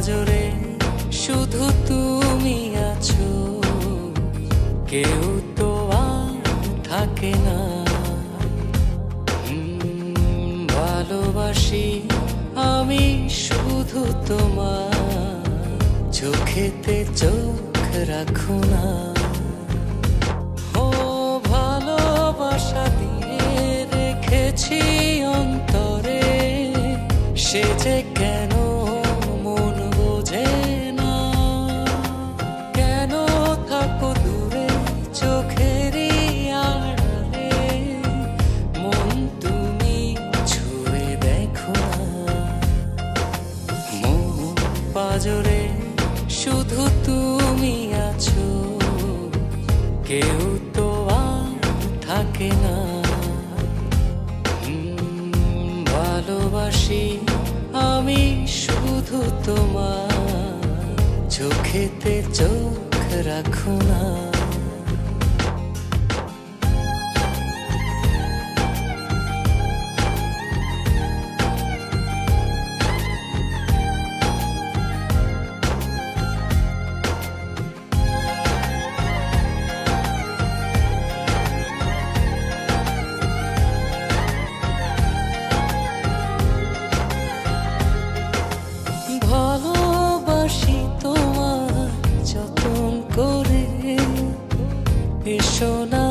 পাজরে শুধু তুমি আছো, কেউ তো আর থাকে না। ভালোবাসি আমি শুধু তোমার, চোখেতে চোখ রাখো না। ও ভালোবাসা দিয়ে রেখেছি অন্তরে, সে যে কেন মন বোঝে না। কেন থাকো দূরে চোখেরই আড়ালে, মন তুমি ছুঁয়ে দেখো না। মন পাজরে শুধু তুমি আছো, কেউ তো আর থাকে না। ভালোবাসি আমি শুধু তোমার, চোখেতে চোখ রাখো না। ভালোবাসি তোমার যতন করে, এসো না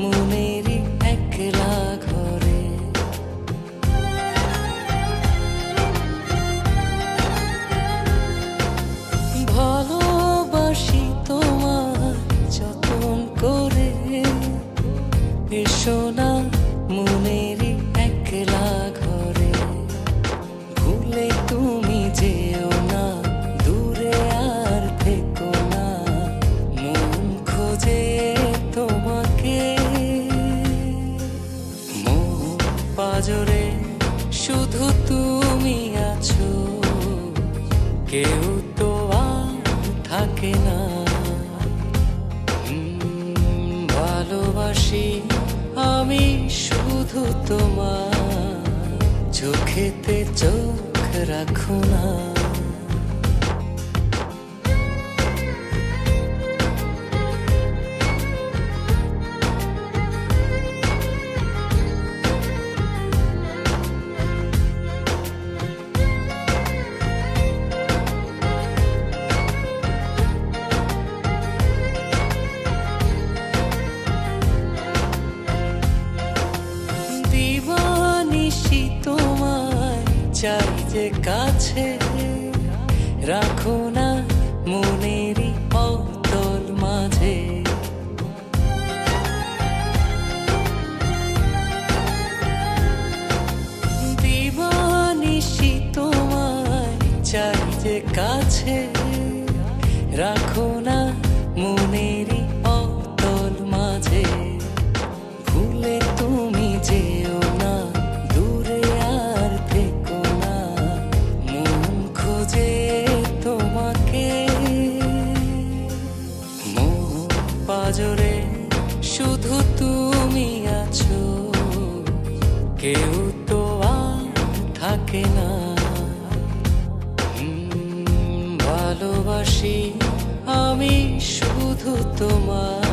মনেরই একলা ঘরে। ভালোবাসি তোমার যতন করে, এসো না মনেরই একলা ঘরে। ভুলে তুমি যেও না, দূরে আর থেকো না, মন খোঁজে তোমাকে। মন পাজরে শুধু তুমি আছো, কেউ তো আর থাকে না। ভালোবাসি আমি শুধু তোমার, চোখেতে চোখ রাখো না। দিবানিশি তোমায় চাই যে কাছে, রাখো না মনেরই অতল মাঝে। দিবানিশি তোমায় চাই যে কাছে, রাখো না মনেরই অতল মাঝে। ভুলে তুমি যেও না, দূরে আর থেকো না, মন খোঁজে তোমাকে। মন পাজরে শুধু তুমি আছো, কেউ তো আর থাকে না। ভালোবাসি আমি শুধু তোমার,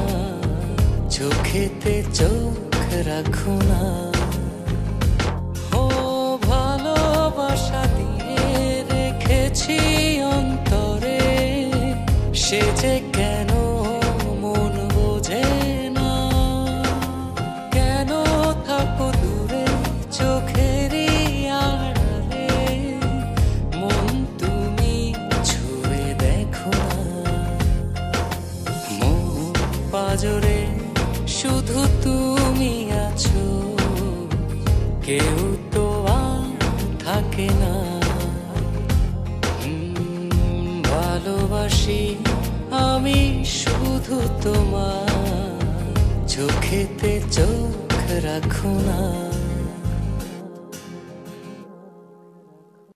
চোখেতে চোখ রাখো না। ও ভালোবাসা দিয়ে রেখেছি অন্তরে, সে যে কেন মন বোঝে না। কেন থাকো দূরে চোখেরই আড়ালে, মন তুমি ছুঁয়ে দেখো না। মন পাজরে শুধু তুমি আছো, কেউ তো আর থাকে না। ভালোবাসি আমি শুধু তোমার, চোখেতে চোখ রাখো না।